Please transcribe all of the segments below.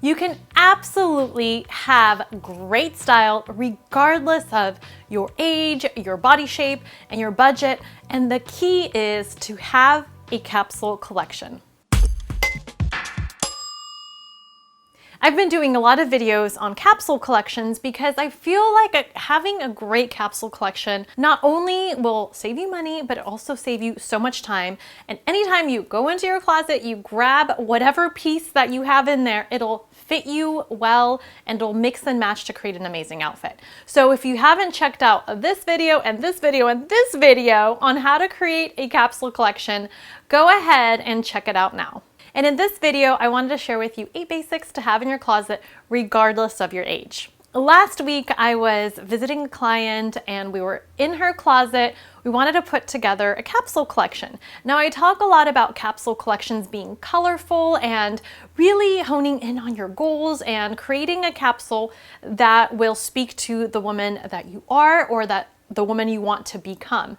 You can absolutely have great style regardless of your age, your body shape, and your budget. And the key is to have a capsule collection. I've been doing a lot of videos on capsule collections because I feel like having a great capsule collection not only will save you money, but it also save you so much time. And anytime you go into your closet, you grab whatever piece that you have in there, it'll fit you well and it'll mix and match to create an amazing outfit. So if you haven't checked out this video and this video and this video on how to create a capsule collection, go ahead and check it out now. And in this video, I wanted to share with you 8 basics to have in your closet regardless of your age. Last week, I was visiting a client and we were in her closet. We wanted to put together a capsule collection. Now, I talk a lot about capsule collections being colorful and really honing in on your goals and creating a capsule that will speak to the woman that you are or that the woman you want to become.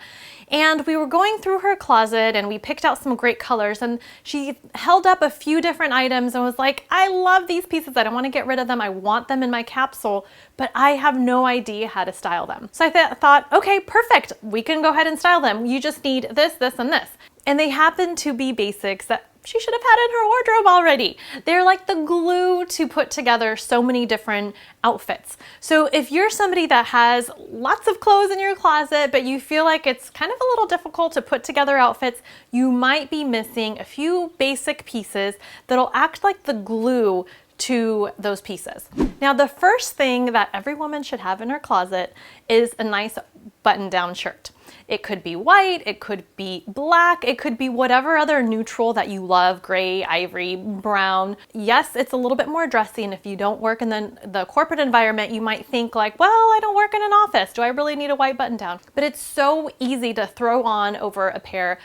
And we were going through her closet and we picked out some great colors, and she held up a few different items and was like, I love these pieces. I don't want to get rid of them. I want them in my capsule, but I have no idea how to style them. So I thought, okay, perfect. We can go ahead and style them. You just need this, this, and this. And they happen to be basics that she should have had in her wardrobe already. They're like the glue to put together so many different outfits. So if you're somebody that has lots of clothes in your closet, but you feel like it's kind of a little difficult to put together outfits, you might be missing a few basic pieces that'll act like the glue to those pieces. Now, the first thing that every woman should have in her closet is a nice button-down shirt. It could be white, it could be black, it could be whatever other neutral that you love, gray, ivory, brown. Yes, it's a little bit more dressy, and if you don't work in the corporate environment, you might think like, well, I don't work in an office. Do I really need a white button down? But it's so easy to throw on over a pair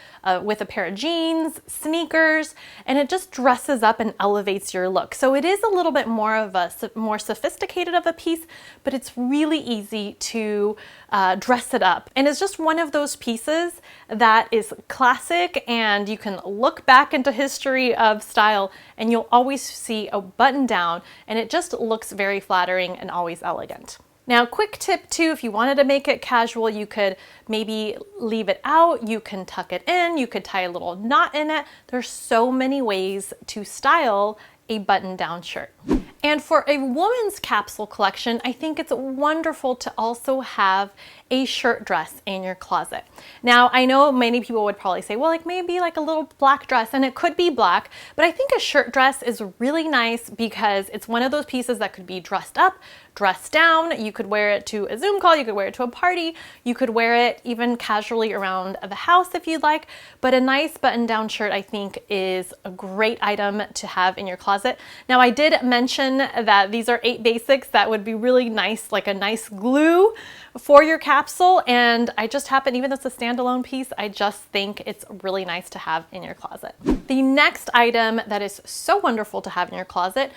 with a pair of jeans, sneakers, and it just dresses up and elevates your look. So it is a little bit more of a more sophisticated of a piece, but it's really easy to dress it up. And it's just one of those pieces that is classic, and you can look back into history of style and you'll always see a button down, and it just looks very flattering and always elegant. Now, quick tip too, if you wanted to make it casual, you could maybe leave it out, you can tuck it in, you could tie a little knot in it. There's so many ways to style a button-down shirt. And for a woman's capsule collection, I think it's wonderful to also have a shirt dress in your closet. Now, I know many people would probably say, well, like maybe like a little black dress, and it could be black, but I think a shirt dress is really nice because it's one of those pieces that could be dressed up, dressed down. You could wear it to a Zoom call, you could wear it to a party, you could wear it even casually around the house if you'd like, but a nice button-down shirt I think is a great item to have in your closet. Now, I did mention that these are 8 basics that would be really nice, like a nice glue for your capsule, and I just happen, even though it's a standalone piece, I just think it's really nice to have in your closet. The next item that is so wonderful to have in your closet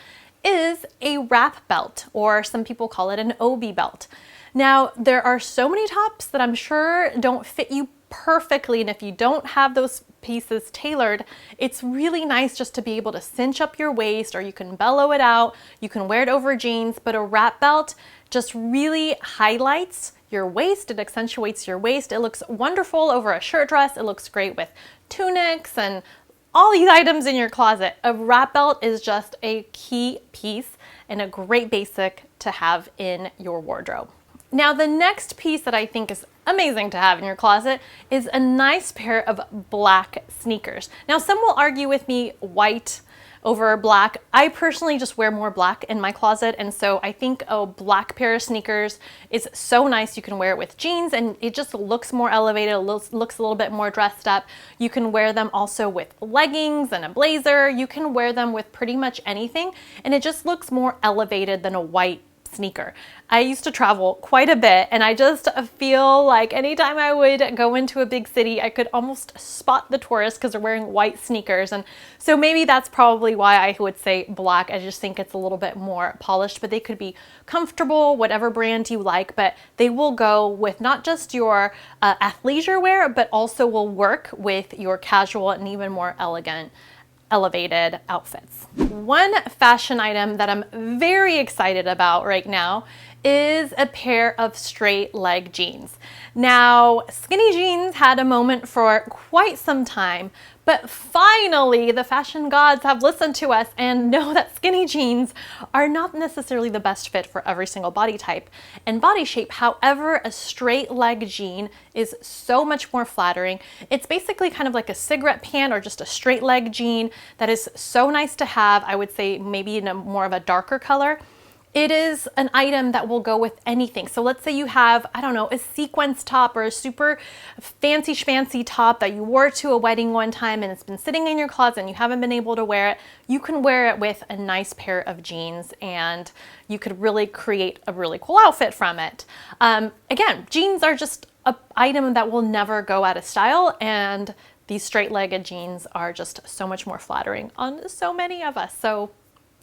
is a wrap belt, or some people call it an obi belt. Now, there are so many tops that I'm sure don't fit you perfectly, and if you don't have those pieces tailored, it's really nice just to be able to cinch up your waist, or you can bellow it out, you can wear it over jeans, but a wrap belt just really highlights your waist, it accentuates your waist, it looks wonderful over a shirt dress, it looks great with tunics and all these items in your closet. A wrap belt is just a key piece and a great basic to have in your wardrobe. Now, the next piece that I think is amazing to have in your closet is a nice pair of black sneakers. Now, some will argue with me white over black. I personally just wear more black in my closet, and so I think a black pair of sneakers is so nice. You can wear it with jeans and it just looks more elevated, it looks a little bit more dressed up. You can wear them also with leggings and a blazer. You can wear them with pretty much anything, and it just looks more elevated than a white sneaker. I used to travel quite a bit, and I just feel like anytime I would go into a big city, I could almost spot the tourists because they're wearing white sneakers. And so maybe that's probably why I would say black. I just think it's a little bit more polished, but they could be comfortable, whatever brand you like, but they will go with not just your athleisure wear, but also will work with your casual and even more elegant elevated outfits. One fashion item that I'm very excited about right now is a pair of straight leg jeans. Now, skinny jeans had a moment for quite some time, but finally the fashion gods have listened to us and know that skinny jeans are not necessarily the best fit for every single body type and body shape. However, a straight leg jean is so much more flattering. It's basically kind of like a cigarette pant or just a straight leg jean that is so nice to have. I would say maybe in a more of a darker color. It is an item that will go with anything. So let's say you have, I don't know, a sequence top or a super fancy schmancy top that you wore to a wedding one time and it's been sitting in your closet and you haven't been able to wear it. You can wear it with a nice pair of jeans and you could really create a really cool outfit from it. Again, jeans are just an item that will never go out of style, and these straight-legged jeans are just so much more flattering on so many of us. So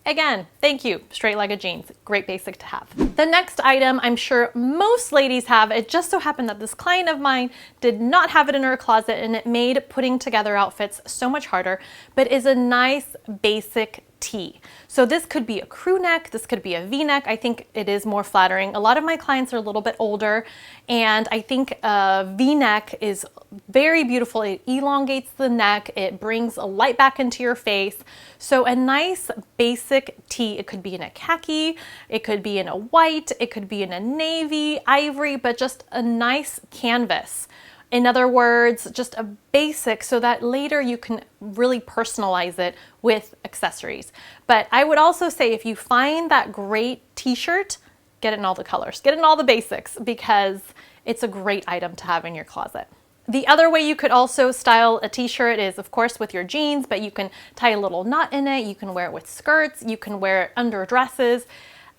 again, thank you, straight-legged jeans, great basic to have. The next item I'm sure most ladies have. It just so happened that this client of mine did not have it in her closet and it made putting together outfits so much harder, but is a nice basic tee. So this could be a crew neck, this could be a V-neck. I think it is more flattering. A lot of my clients are a little bit older and I think a V-neck is very beautiful. It elongates the neck, it brings a light back into your face. So a nice basic tee, it could be in a khaki, it could be in a white, it could be in a navy, ivory, but just a nice canvas. In other words, just a basic so that later you can really personalize it with accessories. But I would also say if you find that great t-shirt, get it in all the colors, get it in all the basics, because it's a great item to have in your closet. The other way you could also style a t-shirt is of course with your jeans, but you can tie a little knot in it, you can wear it with skirts, you can wear it under dresses.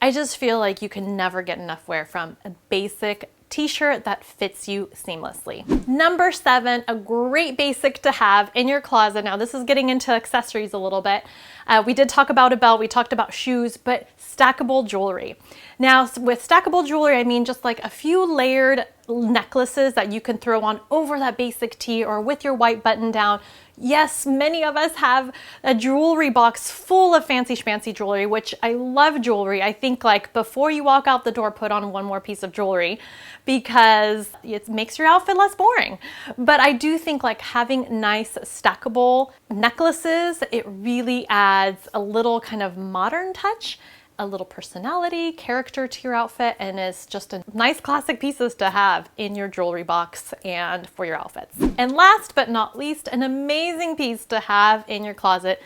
I just feel like you can never get enough wear from a basic t-shirt that fits you seamlessly. Number 7, a great basic to have in your closet. Now this is getting into accessories a little bit. We did talk about a belt, we talked about shoes, but stackable jewelry. Now with stackable jewelry, I mean just like a few layered necklaces that you can throw on over that basic tee or with your white button down. Yes, many of us have a jewelry box full of fancy schmancy jewelry, which I love jewelry. I think like before you walk out the door, put on one more piece of jewelry because it makes your outfit less boring. But I do think like having nice stackable necklaces, it really adds a little kind of modern touch, a little personality, character to your outfit, and is just a nice classic pieces to have in your jewelry box and for your outfits. And last but not least, an amazing piece to have in your closet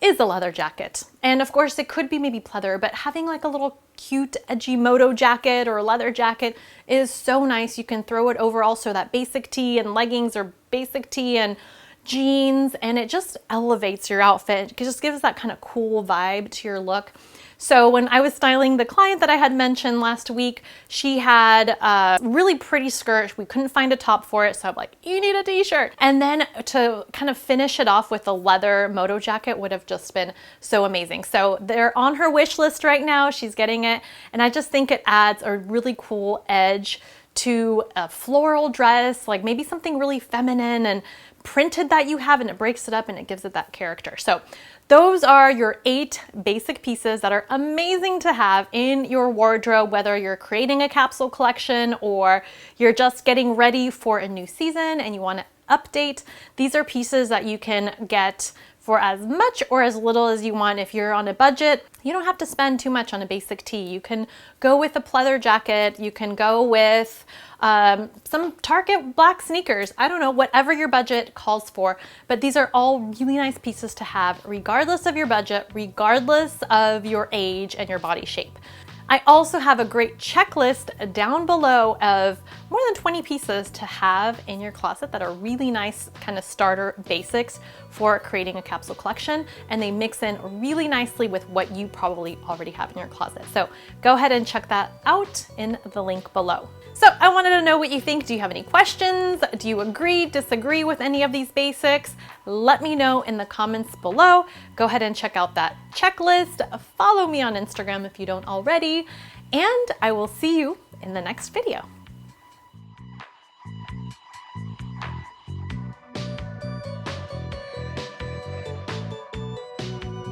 is a leather jacket. And of course it could be maybe pleather, but having like a little cute edgy moto jacket or a leather jacket is so nice. You can throw it over also that basic tee and leggings or basic tee and jeans, and it just elevates your outfit. It just gives that kind of cool vibe to your look. So when I was styling the client that I had mentioned last week, she had a really pretty skirt. We couldn't find a top for it, so I'm like, you need a t-shirt. And then to kind of finish it off with a leather moto jacket would have just been so amazing. So they're on her wish list right now. She's getting it. And I just think it adds a really cool edge to a floral dress, like maybe something really feminine and printed that you have, and it breaks it up and it gives it that character. So those are your 8 basic pieces that are amazing to have in your wardrobe, whether you're creating a capsule collection or you're just getting ready for a new season and you want to update. These are pieces that you can get for as much or as little as you want. If you're on a budget, you don't have to spend too much on a basic tee. You can go with a pleather jacket. You can go with some Target black sneakers. I don't know, whatever your budget calls for, but these are all really nice pieces to have regardless of your budget, regardless of your age and your body shape. I also have a great checklist down below of more than 20 pieces to have in your closet that are really nice kind of starter basics for creating a capsule collection, and they mix in really nicely with what you probably already have in your closet. So go ahead and check that out in the link below. So I wanted to know what you think. Do you have any questions? Do you agree, disagree with any of these basics? Let me know in the comments below. Go ahead and check out that checklist. Follow me on Instagram if you don't already, and I will see you in the next video.